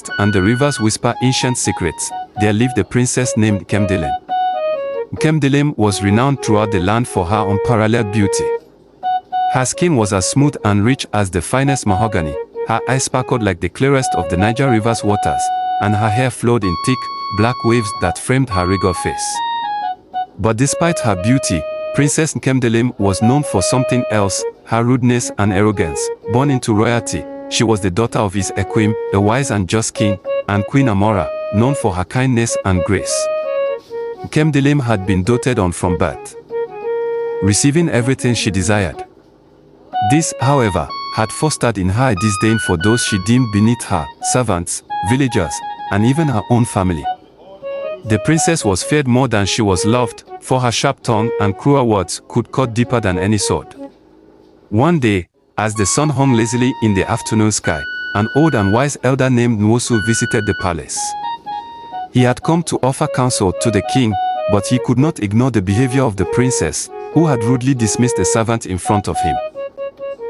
relaxed and the rivers whisper ancient secrets, there lived a princess named Kemdelim. Kemdelim was renowned throughout the land for her unparalleled beauty. Her skin was as smooth and rich as the finest mahogany, her eyes sparkled like the clearest of the Niger River's waters, and her hair flowed in thick, black waves that framed her regal face. But despite her beauty, Princess Kemdelim was known for something else, her rudeness and arrogance. Born into royalty, she was the daughter of his Equim, a wise and just king, and Queen Amora, known for her kindness and grace. Kemdelim had been doted on from birth, receiving everything she desired. This, however, had fostered in her a disdain for those she deemed beneath her, servants, villagers, and even her own family. The princess was feared more than she was loved, for her sharp tongue and cruel words could cut deeper than any sword. One day, as the sun hung lazily in the afternoon sky, an old and wise elder named Nwosu visited the palace. He had come to offer counsel to the king, but he could not ignore the behavior of the princess, who had rudely dismissed a servant in front of him.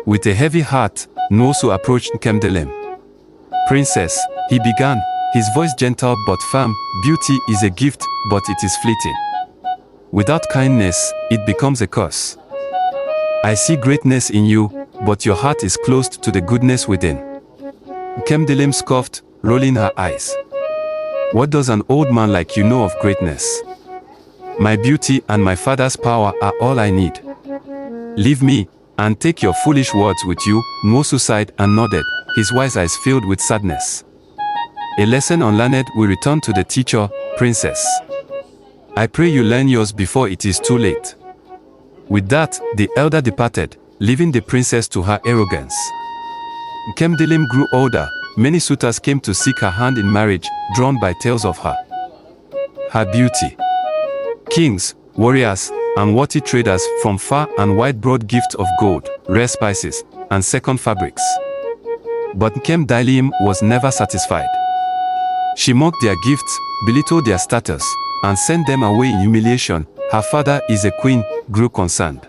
With a heavy heart, Nwosu approached Kemdelim. "Princess," he began, his voice gentle but firm, "beauty is a gift, but it is fleeting. Without kindness, it becomes a curse. I see greatness in you, but your heart is closed to the goodness within." Kemdelim scoffed, rolling her eyes. "What does an old man like you know of greatness? My beauty and my father's power are all I need. Leave me, and take your foolish words with you." Nwosu sighed and nodded, his wise eyes filled with sadness. "A lesson unlearned will return to the teacher, princess. I pray you learn yours before it is too late." With that, the elder departed, leaving the princess to her arrogance. Kemdelim grew older. Many suitors came to seek her hand in marriage, drawn by tales of her beauty. Kings, warriors, and worthy traders from far and wide brought gifts of gold, rare spices, and second fabrics. But Kemdelim was never satisfied. She mocked their gifts, belittled their status, and sent them away in humiliation. Her father is a queen, grew concerned.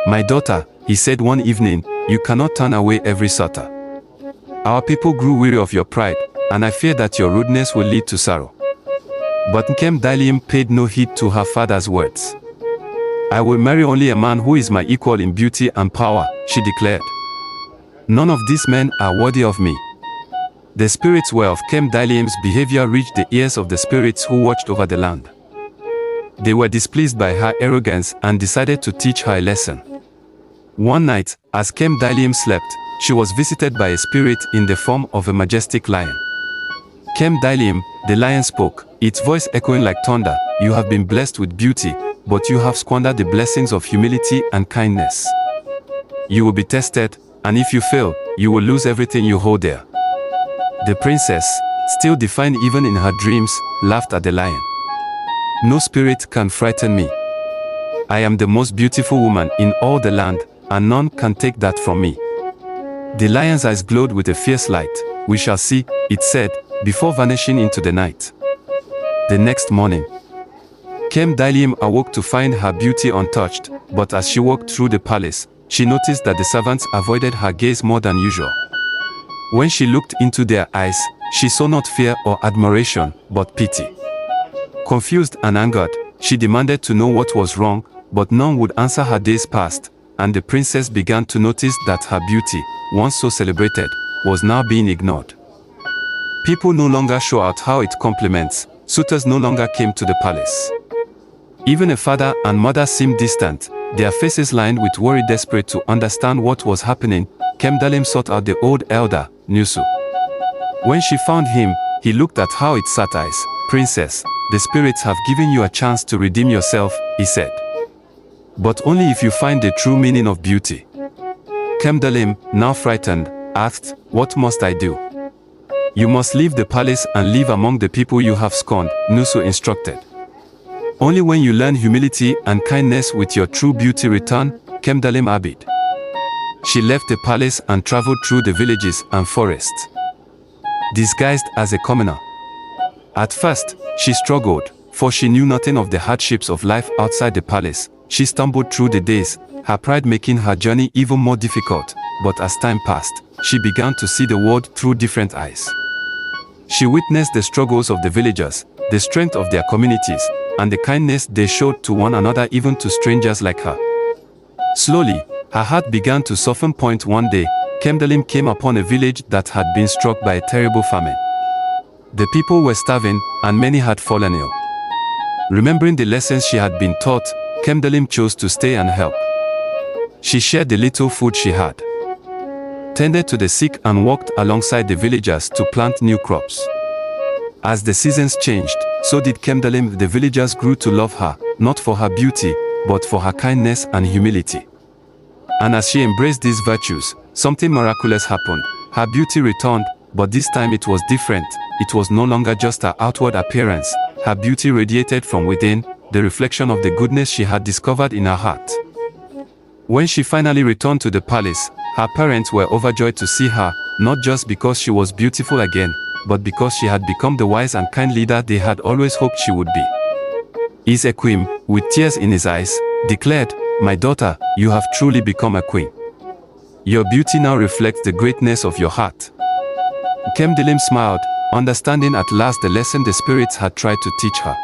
"My daughter," he said one evening, "you cannot turn away every suitor. Our people grew weary of your pride, and I fear that your rudeness will lead to sorrow." But Kemdelim paid no heed to her father's words. "I will marry only a man who is my equal in beauty and power," she declared. "None of these men are worthy of me." The spirits were of Kemdelim's behavior reached the ears of the spirits who watched over the land. They were displeased by her arrogance and decided to teach her a lesson. One night, as Kemdelim slept, she was visited by a spirit in the form of a majestic lion. Kemdelim, the lion spoke, its voice echoing like thunder, "You have been blessed with beauty, but you have squandered the blessings of humility and kindness. You will be tested, and if you fail, you will lose everything you hold dear." The princess, still defiant even in her dreams, laughed at the lion. "No spirit can frighten me. I am the most beautiful woman in all the land, and none can take that from me." The lion's eyes glowed with a fierce light. "We shall see," it said, before vanishing into the night. The next morning, Kemdelim awoke to find her beauty untouched, but as she walked through the palace, she noticed that the servants avoided her gaze more than usual. When she looked into their eyes, she saw not fear or admiration, but pity. Confused and angered, she demanded to know what was wrong, but none would answer her. Days passed, and the princess began to notice that her beauty, once so celebrated, was now being ignored. People no longer show out how it compliments, suitors no longer came to the palace. Even a father and mother seemed distant, their faces lined with worry. Desperate to understand what was happening, Kemdelim sought out the old elder, Nwosu. When she found him, he looked at her with sad eyes. "Princess, the spirits have given you a chance to redeem yourself," he said. "But only if you find the true meaning of beauty." Kemdelim, now frightened, asked, "What must I do?" "You must leave the palace and live among the people you have scorned," Nwosu instructed. "Only when you learn humility and kindness with your true beauty return," Kemdelim obeyed. She left the palace and traveled through the villages and forests, disguised as a commoner. At first, she struggled, for she knew nothing of the hardships of life outside the palace. She stumbled through the days, her pride making her journey even more difficult, but as time passed, she began to see the world through different eyes. She witnessed the struggles of the villagers, the strength of their communities, and the kindness they showed to one another, even to strangers like her. Slowly, her heart began to soften. One day, Kemdalim came upon a village that had been struck by a terrible famine. The people were starving, and many had fallen ill. Remembering the lessons she had been taught, Kemdalim chose to stay and help. She shared the little food she had, tended to the sick, and walked alongside the villagers to plant new crops. As the seasons changed, so did Kemdalim. The villagers grew to love her, not for her beauty, but for her kindness and humility. And as she embraced these virtues, something miraculous happened. Her beauty returned, but this time it was different. It was no longer just her outward appearance. Her beauty radiated from within, the reflection of the goodness she had discovered in her heart. When she finally returned to the palace, her parents were overjoyed to see her, not just because she was beautiful again, but because she had become the wise and kind leader they had always hoped she would be. Isekwim, with tears in his eyes, declared, "My daughter, you have truly become a queen. Your beauty now reflects the greatness of your heart." Kemdalim smiled, understanding at last the lesson the spirits had tried to teach her.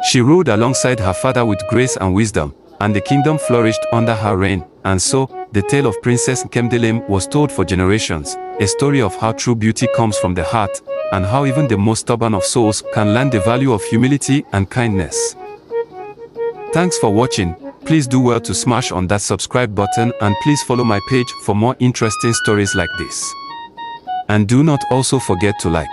She ruled alongside her father with grace and wisdom, and the kingdom flourished under her reign. And so, the tale of Princess Kemdalim was told for generations, a story of how true beauty comes from the heart, and how even the most stubborn of souls can learn the value of humility and kindness. Thanks for watching. Please do well to smash on that subscribe button, and please follow my page for more interesting stories like this. And do not also forget to like.